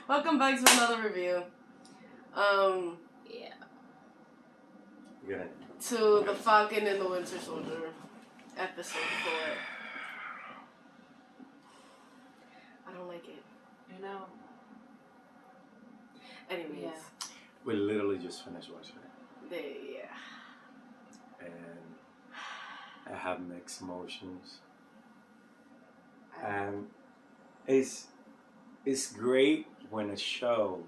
Welcome back to another review. Yeah. Good. To the Falcon and the Winter Soldier, episode 4. I don't like it. I know. Anyways. Yeah. We literally just finished watching it. Yeah. And I have mixed emotions. And it's great when a show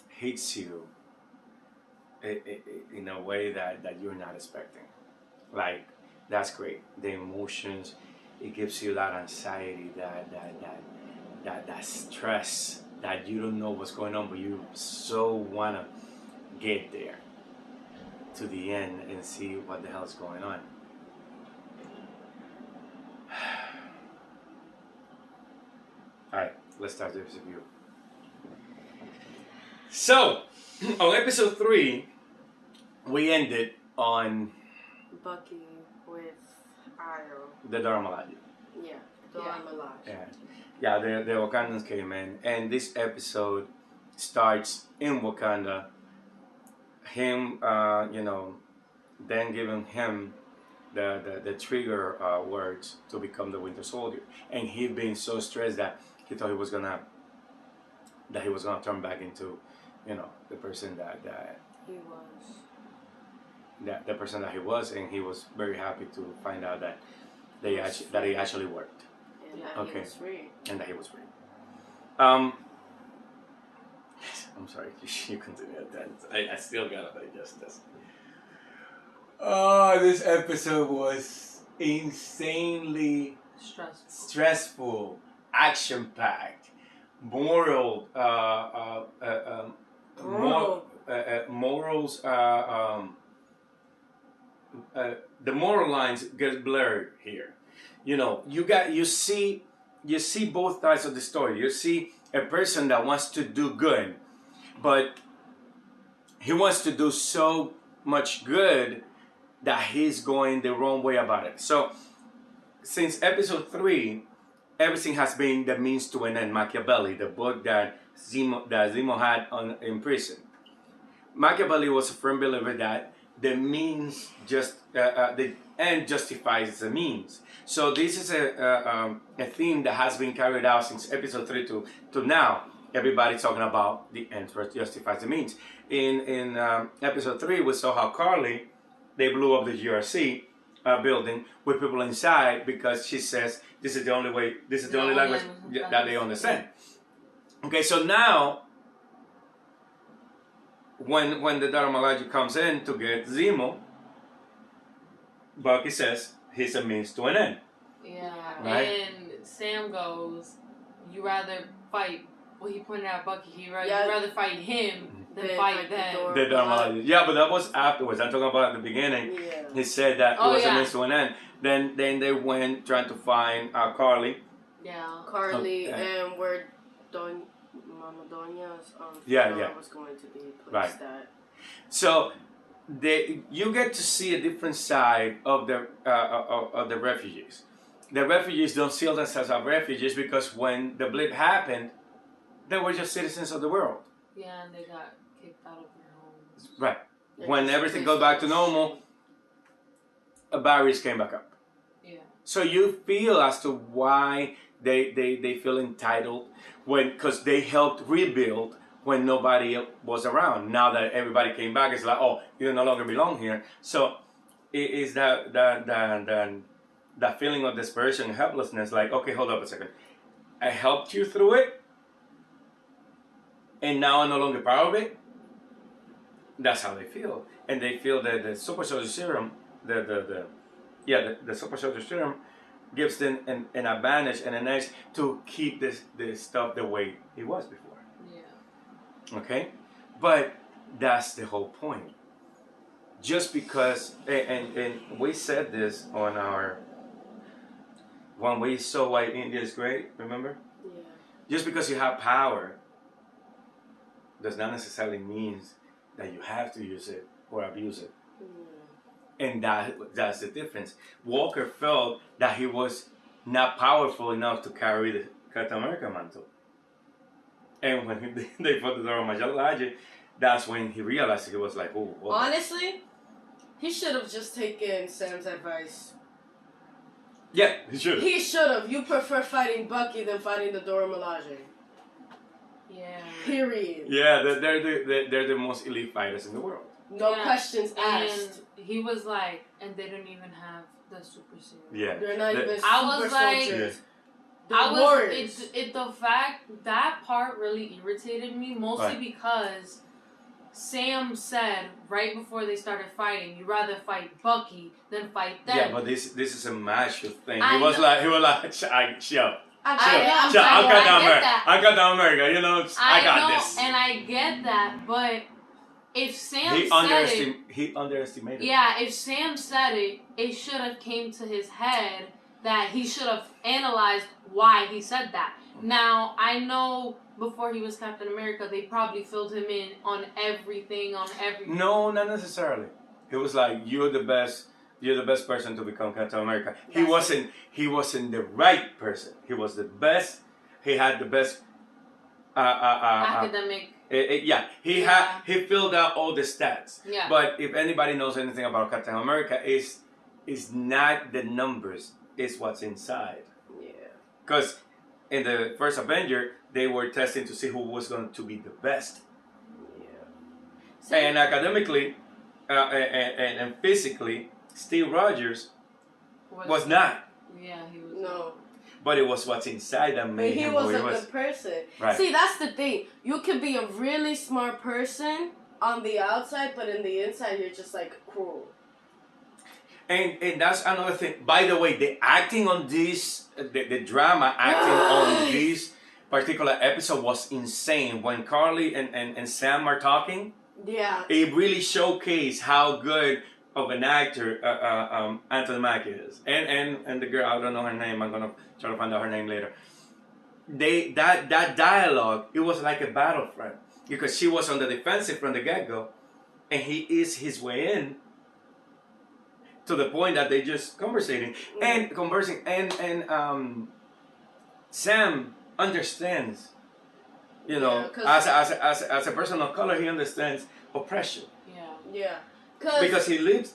hits you in a way that you're not expecting. Like, that's great. The emotions, it gives you that anxiety, that stress, that you don't know what's going on, but you so want to get there to the end and see what the hell's going on. Alright, let's start this review. So, on episode 3, we ended on Bucky with Io. the Dharma. Yeah. Dharma. Yeah, the Wakandans came in, and this episode starts in Wakanda. Him, then giving him the trigger words to become the Winter Soldier, and he being so stressed that he thought he was gonna turn back into, the person that He was. the person that he was, and he was very happy to find out that he actually worked. And that Okay. he was free. And that he was free. I'm sorry, you continue that. I still gotta digest this. Oh, this episode was insanely stressful, action-packed, morals. The moral lines get blurred here. You see both sides of the story. You see a person that wants to do good, but he wants to do so much good that he's going the wrong way about it. So, since episode 3, everything has been the means to an end. Machiavelli, the book that Zemo had in prison. Machiavelli was a firm believer that the means the end justifies the means. So this is a theme that has been carried out since episode 3 to now. Everybody's talking about the end justifies the means. In episode 3, we saw how Carly, they blew up the GRC building with people inside because she says this is the only way, this is the only language that they understand. Okay, so now when the Dharma comes in to get Zemo, Bucky says he's a means to an end. Yeah. Right? And Sam goes, you rather fight. Well, he pointed out Bucky. You'd rather fight him than fight them. The Dharma. Yeah, but that was afterwards. I'm talking about at the beginning. Yeah. He said that it was a means to an end. Then they went trying to find Carly. Yeah. Carly and where Mama Donya's was going to be placed at. So you get to see a different side of the refugees. The refugees don't see themselves as refugees because when the blip happened, they were just citizens of the world. Yeah, and they got kicked out of their homes. Right. When everything goes back to normal, barriers came back up. Yeah. So you feel as to why they feel entitled because they helped rebuild when nobody was around. Now that everybody came back, it's like, oh, you no longer belong here. So it is that feeling of desperation and helplessness, like, okay, hold up a second. I helped you through it, and now I'm no longer part of it. That's how they feel. And they feel that the super soldier serum, the super soldier serum gives them an advantage and an edge to keep this stuff the way it was before. Yeah. Okay? But that's the whole point. Just because, and we said this on when we saw why India is great, remember? Yeah. Just because you have power does not necessarily mean that you have to use it or abuse it. And that's the difference. Walker felt that he was not powerful enough to carry the Captain America mantle. And when they put the Dora Milaje, that's when he realized he was like, oh. Honestly, he should have just taken Sam's advice. Yeah, he should have. He should have. You prefer fighting Bucky than fighting the Dora Milaje. Yeah. Period. Yeah, they're the most elite fighters in the world. No questions asked. And he was like, and they don't even have the super serum. Yeah. They're not even super I was like, soldiers. The fact that part really irritated me, mostly because Sam said right before they started fighting, you'd rather fight Bucky than fight them. Yeah, but this is a macho thing. He was like, chill. I got down America, you know, I got this. And I get that, but if Sam he underestimated. Yeah, if Sam said it, it should have came to his head that he should have analyzed why he said that. Now, I know before he was Captain America, they probably filled him in on everything. No, not necessarily. It was like, you're the best person to become Captain America. He wasn't the right person. He was the best. He had the best academic. He filled out all the stats. Yeah. But if anybody knows anything about Captain America, it's not the numbers, it's what's inside. Yeah. Because in the first Avenger, they were testing to see who was going to be the best. Yeah. And academically and physically, Steve Rogers was not. Yeah, he was. No. But it was what's inside that made him who he was. He was a good person. Right. See, that's the thing. You can be a really smart person on the outside, but in the inside, you're just like cruel. And that's another thing. By the way, the acting on this, the drama acting on this particular episode was insane. When Carly and Sam are talking, yeah, it really showcased how good of an actor Anthony Mackie is. And the girl, I don't know her name. I'm gonna try to find out her name later. That dialogue, it was like a battlefront because she was on the defensive from the get-go, and he is his way in. To the point that they just conversing and Sam understands, you know, as a person of color, he understands oppression. Yeah. Because he lives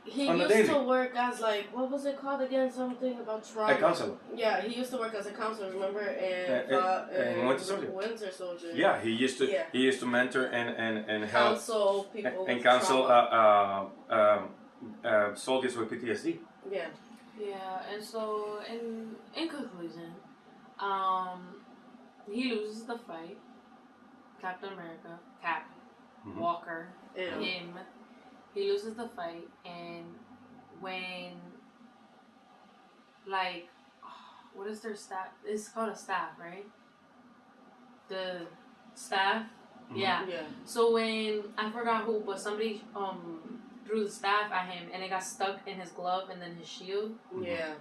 he on the used daily. to work as like, what was it called again? Something about trauma. A counselor. Yeah, he used to work as a counselor. Remember, and Winter Soldier. Yeah, he used to mentor and help counsel people and with counsel trauma. Soldiers with PTSD. Yeah. Yeah, and so in conclusion, he loses the fight. Captain America, Cap, Walker, him. He loses the fight, and when what is their staff? It's called a staff, right? The staff. Mm-hmm. Yeah. So when I forgot who, but somebody threw the staff at him and it got stuck in his glove and then his shield. Yeah.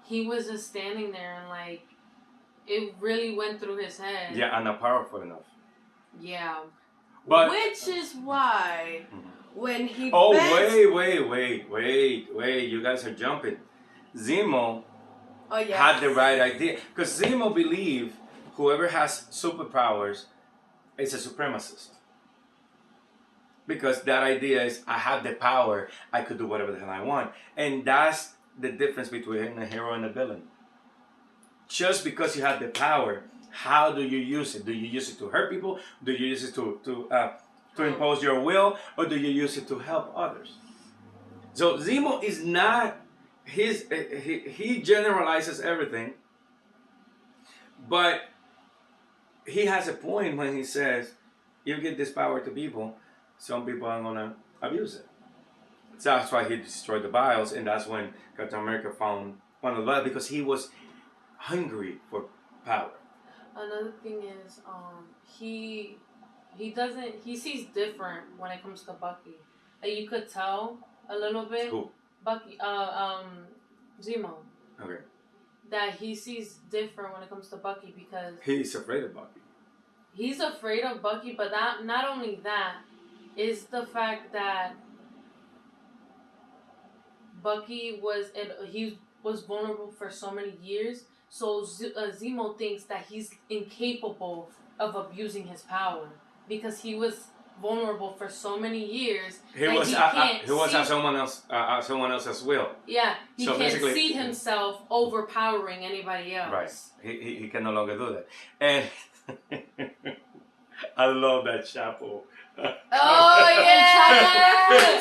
He was just standing there and like it really went through his head. Yeah, and not powerful enough. Yeah. But which is why when he wait, you guys are jumping. Zemo had the right idea. Because Zemo believed whoever has superpowers is a supremacist. Because that idea is, I have the power, I could do whatever the hell I want. And that's the difference between a hero and a villain. Just because you have the power, how do you use it? Do you use it to hurt people? Do you use it to impose your will? Or do you use it to help others? So Zemo is not, he generalizes everything. But he has a point when he says, you give this power to people, some people are going to abuse it. So that's why he destroyed the vials, and that's when Captain America found one of the vials, because he was hungry for power. Another thing is, he sees different when it comes to Bucky. Like you could tell a little bit. Who? Bucky, Zemo. Okay. That he sees different when it comes to Bucky because he's afraid of Bucky. He's afraid of Bucky, but not only that, is the fact that Bucky was vulnerable for so many years. So Zemo thinks that he's incapable of abusing his power because he was vulnerable for so many years. He was at someone else's will. Yeah, he can't see himself overpowering anybody else. Right. He can no longer do that. And I love that Chapo. Oh yeah!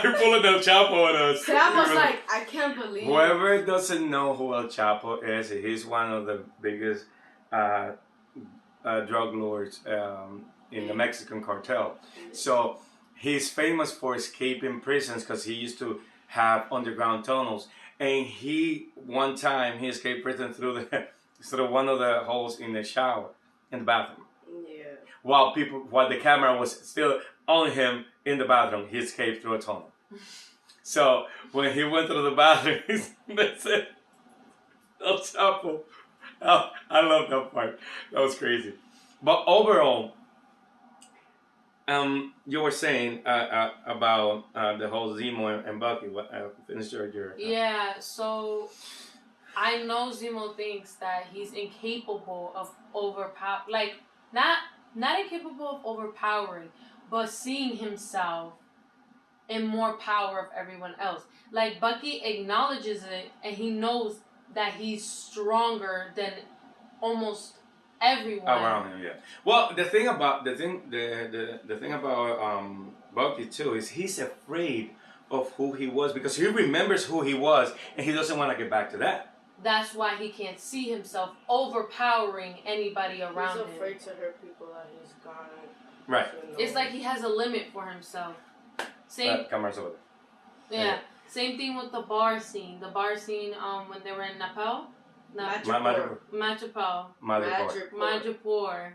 He pulled El Chapo on us. Sam was like, I can't believe. Whoever doesn't know who El Chapo is, he's one of the biggest drug lords in the Mexican cartel. So he's famous for escaping prisons because he used to have underground tunnels. And one time he escaped prison through one of the holes in the shower in the bathroom. Yeah. While the camera was still on him in the bathroom, he escaped through a tunnel. So when he went through the bathroom, they said, El Chapo. Oh, I love that part. That was crazy. But overall, you were saying about the whole Zemo and Bucky. Finish your Yeah, so I know Zemo thinks that he's incapable of not incapable of overpowering, but seeing himself in more power of everyone else. Like Bucky acknowledges it, and he knows that he's stronger than almost everyone around him. Yeah. Well, the thing about Bucky too is he's afraid of who he was because he remembers who he was, and he doesn't want to get back to that. That's why he can't see himself overpowering anybody around him. He's afraid to hurt people that he's gone. Right. It's like he has a limit for himself. Same. Cameras over there. Yeah. Same thing with the bar scene. The bar scene when they were in Nepal. Majapur.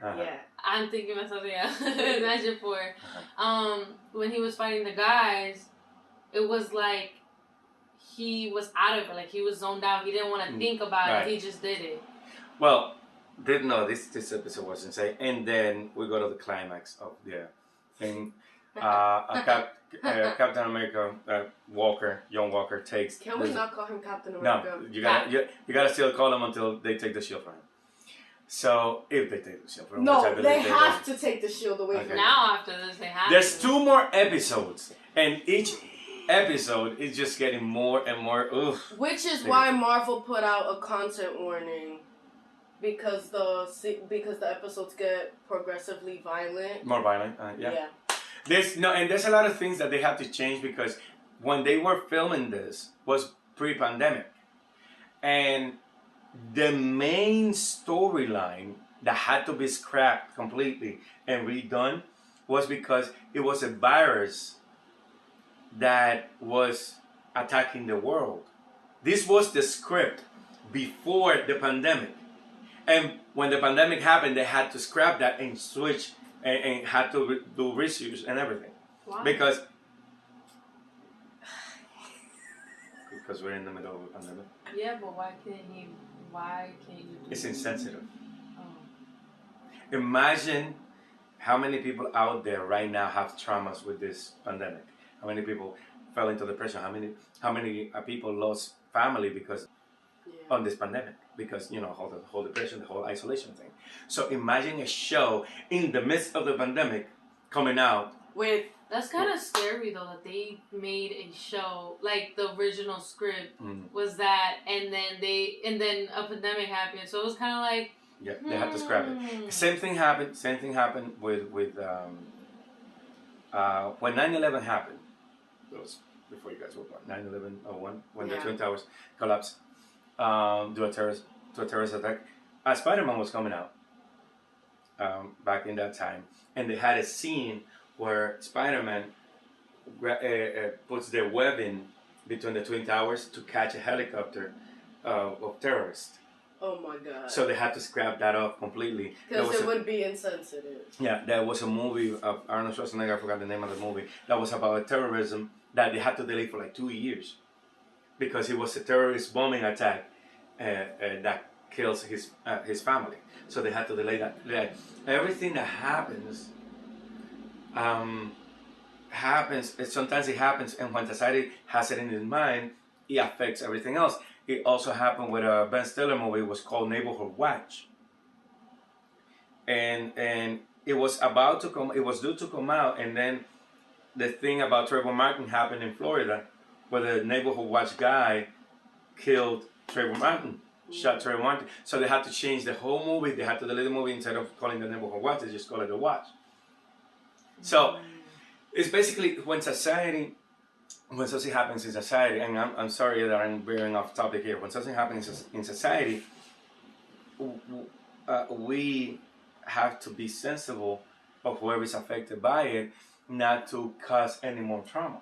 Yeah. I'm thinking myself, yeah. Majapur. When he was fighting the guys, it was like he was out of it. Like he was zoned out. He didn't want to think about it. He just did it. Well, this episode was insane. And then we go to the climax of the thing. Captain America, John Walker takes. Can we not call him Captain America? No, you gotta still call him until they take the shield from him. So if they take the shield from him, no, they have to take the shield away from him. Now after this, they have. There's 2 more episodes, and each episode is just getting more and more. Oof. Which is why Marvel put out a content warning. Because the episodes get progressively violent. More violent, yeah. There's a lot of things that they have to change because when they were filming this was pre-pandemic, and the main storyline that had to be scrapped completely and redone was because it was a virus that was attacking the world. This was the script before the pandemic. And when the pandemic happened, they had to scrap that and switch and had to do reshoots and everything. Why? Because we're in the middle of a pandemic. Yeah, but why can't you do It's insensitive. Oh. Imagine how many people out there right now have traumas with this pandemic. How many people fell into depression? How many people lost family because on this pandemic? Because, the whole depression, the whole isolation thing. So imagine a show in the midst of the pandemic coming out. That's kind of scary though that they made a show, like the original script was that, and then a pandemic happened. So it was kind of like. Yeah, they had to scrap it. Same thing happened with when 9/11 happened. That was before you guys were born. 9/11/01 when the Twin Towers collapsed. To a terrorist attack. Spider-Man was coming out back in that time, and they had a scene where Spider-Man puts the web in between the Twin Towers to catch a helicopter of terrorists. Oh my God! So they had to scrap that off completely because it would be insensitive. Yeah, there was a movie of Arnold Schwarzenegger. I forgot the name of the movie. That was about terrorism that they had to delay for like 2 years. Because it was a terrorist bombing attack that kills his family, so they had to delay that. Everything that happens happens. Sometimes it happens, and when society has it in its mind, it affects everything else. It also happened with a Ben Stiller movie. It was called Neighborhood Watch. and it was about to come. It was due to come out, and then the thing about Trayvon Martin happened in Florida, where the neighborhood watch guy killed Trayvon Martin, shot Trayvon Martin. So they had to change the whole movie. They had to delete the movie. Instead of calling the neighborhood watch, they just call it The Watch. So it's basically when something happens in society, and I'm sorry that I'm veering off topic here. When something happens in society, we have to be sensible of whoever is affected by it, not to cause any more trauma.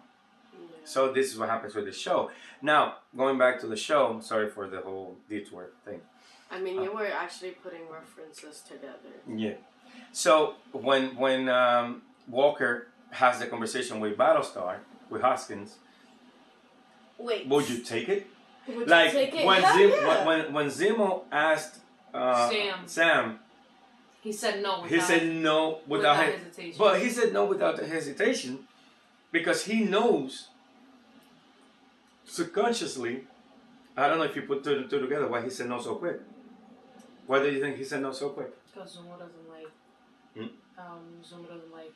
Yeah. So this is what happens with the show. Now, going back to the show, I'm sorry for the whole detour thing. I mean, you were actually putting references together. Yeah. So when Walker has the conversation with Battlestar, with Hoskins, would you take it? Would you take it? When Zemo asked Sam, he said no. Without hesitation. But he said no without hesitation, because he knows subconsciously. I don't know if you put two and two together. Why he said no so quick? Why do you think he said no so quick? Because Zemo doesn't like. Zemo doesn't like.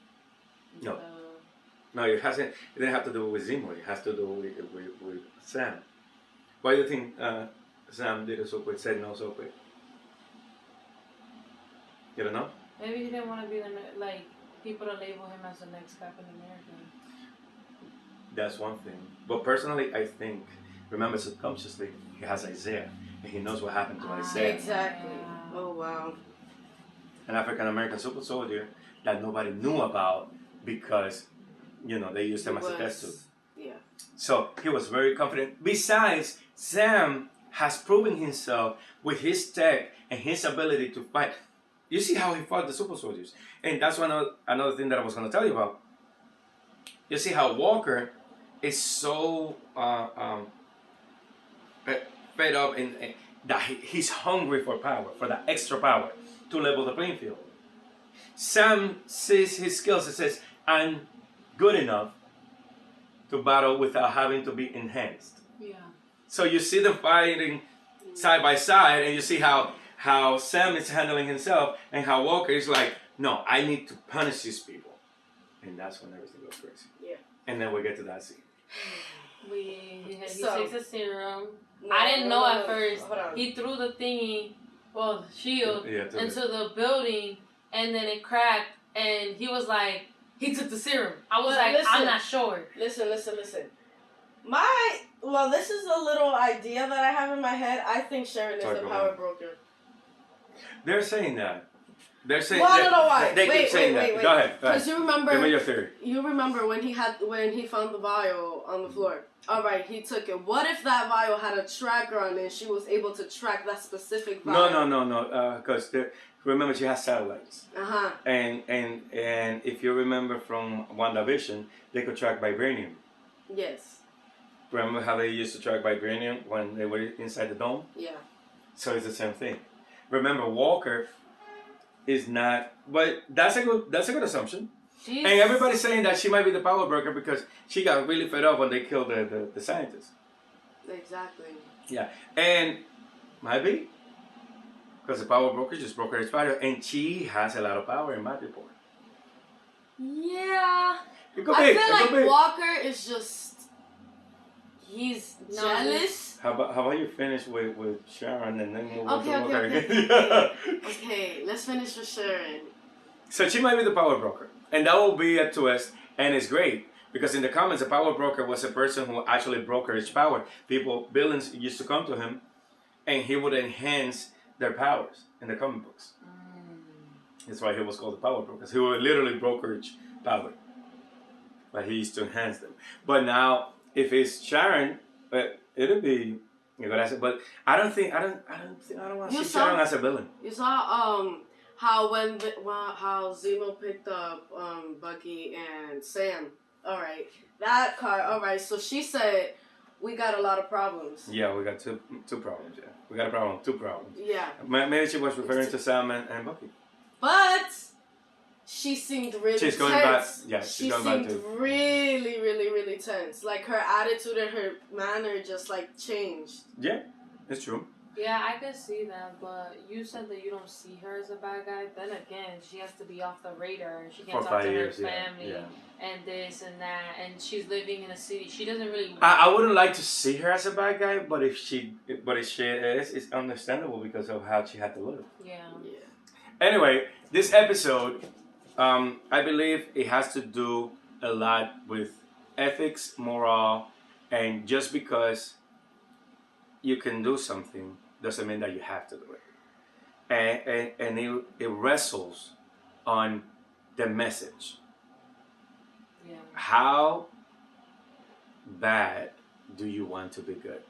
No. No, it hasn't. It didn't have to do with Zemo. It has to do with Sam. Why do you think Sam did it so quick? Said no so quick. You don't know? Maybe he didn't want to be people to label him as the next Captain America. That's one thing. But personally, I think, remember subconsciously, he has Isaiah, and he knows what happened to Isaiah. Exactly. Yeah. Oh wow. An African American super soldier that nobody knew about because, they used him as a test tube. Yeah. So he was very confident. Besides, Sam has proven himself with his tech and his ability to fight. You see how he fought the super soldiers. And that's another thing that I was going to tell you about. You see how Walker is so fed up and that he's hungry for power, for that extra power to level the playing field. Sam sees his skills and says, I'm good enough to battle without having to be enhanced. Yeah. So you see them fighting side by side, and you see how Sam is handling himself, and how Walker is like, no, I need to punish these people. And that's when everything goes crazy. Yeah. And then we get to that scene. He takes a serum. I didn't know at first. He threw the thingy, shield, into the building, and then it cracked, and he was like, he took the serum. I was I'm not sure. Listen. This is a little idea that I have in my head. I think Sharon is a power broker. They're saying that. They're saying I don't know why. They keep saying that. Go ahead. Because you remember. Give me your theory. You remember when he found the vial on the floor. All right, he took it. What if that vial had a tracker on it and she was able to track that specific vial? No. Because remember, she has satellites. Uh-huh. And if you remember from WandaVision, they could track vibranium. Yes. Remember how they used to track vibranium when they were inside the dome? Yeah. So it's the same thing. Remember, Walker is not, but that's a good assumption. Jeez. And everybody's saying that she might be the power broker because she got really fed up when they killed the scientist. Exactly. Yeah, and might be because the power broker just broke her spider, and she has a lot of power in my report. Yeah. It could I feel like Walker is just he's jealous. How about you finish with Sharon and then move on to Walker again? Okay. Okay, let's finish with Sharon. So she might be the power broker. And that will be a twist, and it's great. Because in the comics, a power broker was a person who actually brokered power. Villains used to come to him, and he would enhance their powers in the comic books. That's why he was called the power broker. Because he would literally brokerage power. But he used to enhance them. But now, if it's Sharon, it'll be a good asset. But I don't want to see Sharon as a villain. You saw how Zemo picked up Bucky and Sam. All right, that car. All right, so she said we got a lot of problems. Yeah, we got two problems. Yeah, we got a problem. Two problems. Yeah. Maybe she was referring to Sam and Bucky. But she seemed really tense. Going back. Yeah, she seemed really, really, really tense. Like her attitude and her manner just changed. Yeah, it's true. Yeah, I could see that, but you said that you don't see her as a bad guy. Then again, she has to be off the radar. She can't For talk 5 to her years, family and this and that. And she's living in a city. She doesn't really. I wouldn't like to see her as a bad guy, but if she is, it's understandable because of how she had to live. Yeah. Anyway, this episode, I believe it has to do a lot with ethics, moral, and just because you can do something doesn't mean that you have to do it. And it wrestles on the message. Yeah. How bad do you want to be good?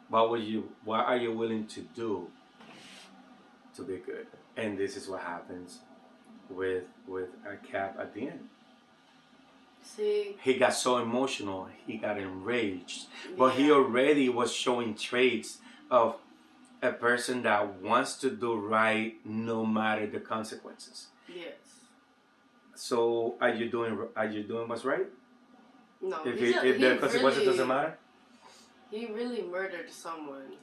What are you willing to do to be good? And this is what happens with a Cap at the end. See, he got so emotional, he got enraged, but he already was showing traits of a person that wants to do right no matter the consequences. Yes. So are you doing what's right? No. If the consequences really, doesn't matter? He really murdered someone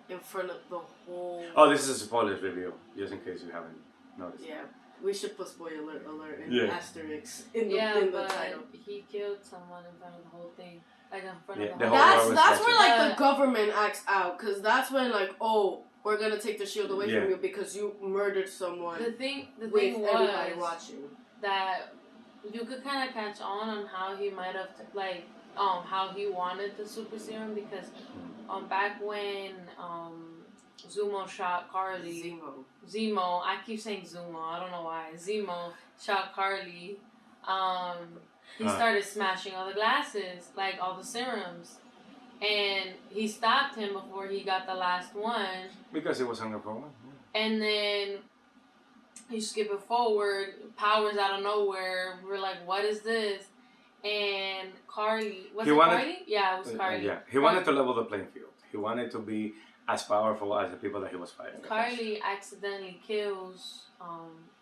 in front of the whole. Oh, this is a spoilers review, just in case you haven't noticed. Yeah. We should put spoiler alert in asterisk in the title. He killed someone in front of the whole thing. Like in front Yeah, of the the whole whole That's where like the government acts out, because that's when like, oh, we're gonna take the shield away from you because you murdered someone. The thing with was everybody watching. that you could kind of catch on how he might have how he wanted the super serum, because back when Zemo shot Carly. Zemo. I keep saying Zemo. I don't know why. Zemo shot Carly. He started smashing all the glasses, like all the serums, and he stopped him before he got the last one. Because he was hungry for one. Yeah. And then you skip it forward. Powers out of nowhere. We're like, what is this? And Carly. Carly? Yeah, it was Carly. Yeah. He wanted to level the playing field. He wanted to be as powerful as the people that he was fighting. Carly accidentally kills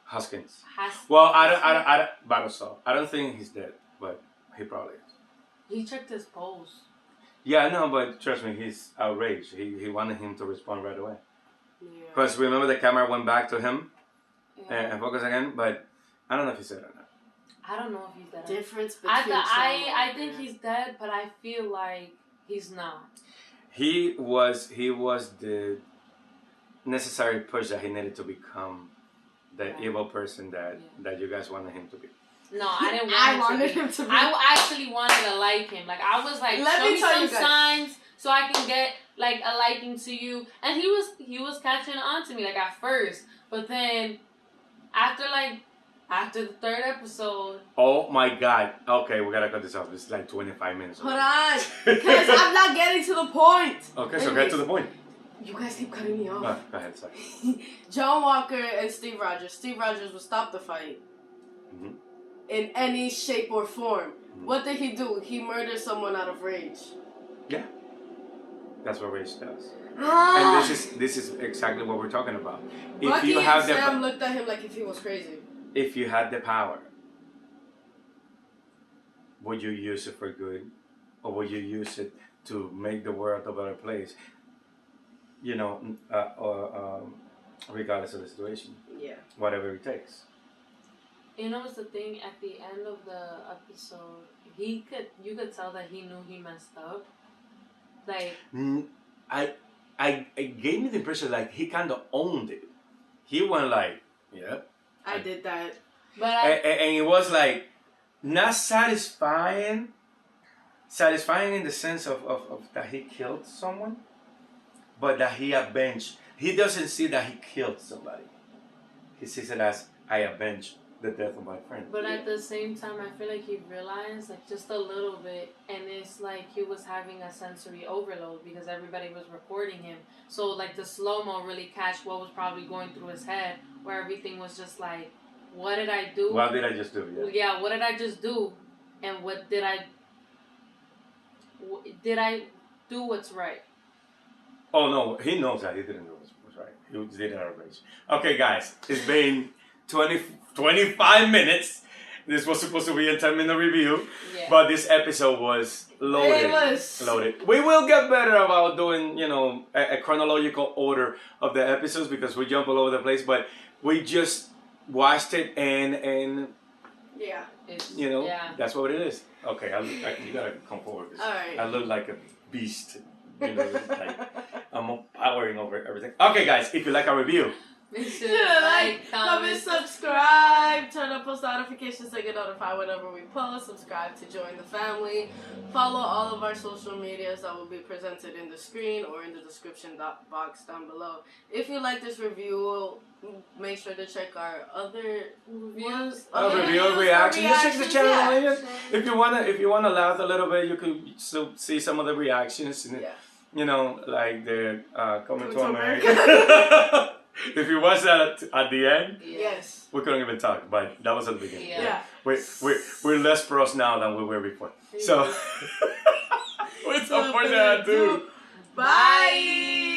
Hoskins. Well, I Battlestar. I don't think he's dead, but he probably is. He checked his pulse. Yeah, no, but trust me, he's outraged. He wanted him to respond right away. Because remember the camera went back to him and focus again, but I don't know if he said it or not. I don't know if he's dead. Difference between I think he's dead, but I feel like he's not. He was the necessary push that he needed to become the evil person that you guys wanted him to be. No, I didn't want him to be. I actually wanted to like him. Like I was like, show me some signs so I can get like a liking to you. And he was catching on to me like at first, but then after the third episode. Oh my God! Okay, we gotta cut this off. It's like 25 minutes. Hold on, because I'm not getting to the point. Okay, so get to the point. You guys keep cutting me off. Go ahead, sorry. John Walker and Steve Rogers. Steve Rogers will stop the fight in any shape or form. What did he do? He murdered someone out of rage. Yeah, that's what rage does. And this is exactly what we're talking about. Bucky and Sam looked at him like if he was crazy. If you had the power, would you use it for good, or would you use it to make the world a better place? You know, regardless of the situation. Yeah. Whatever it takes. You know what's the thing? At the end of the episode, you could tell that he knew he messed up. Like I gave me the impression like he kind of owned it. He went like, yep. I did that. But and it was like not satisfying in the sense of that he killed someone, but that he avenged. He doesn't see that he killed somebody. He sees it as I avenged the death of my friend. But at the same time, I feel like he realized like just a little bit, and it's like he was having a sensory overload because everybody was recording him. So like the slow-mo really catch what was probably going through his head, where everything was just like, what did I do? What did I just do? Yeah, what did I just do? And what did I do what's right? Oh no, he knows that he didn't do what's right. He did it out of rage. Okay guys, it's been 25 minutes This was supposed to be a 10-minute review, Yeah. but this episode was loaded. Loaded. We will get better about doing, a chronological order of the episodes because we jump all over the place, but we just watched it and yeah. That's what it is. Okay, you gotta come forward. All right. I look like a beast. Like I'm powering over everything. Okay, guys, if you like our review, Make sure like, comment, subscribe, turn on post notifications to get notified whenever we post, subscribe to join the family, follow all of our social medias that will be presented in the screen or in the description box down below. If you like this review, make sure to check our other reviews. Reaction. Just check the channel. Yeah. If you wanna laugh a little bit, you could still see some of the reactions. And, like the Coming to America. If you watch that at the end, yes, we couldn't even talk, but that was at the beginning. Yeah. We're less pros now than we were before. So, without further ado, bye.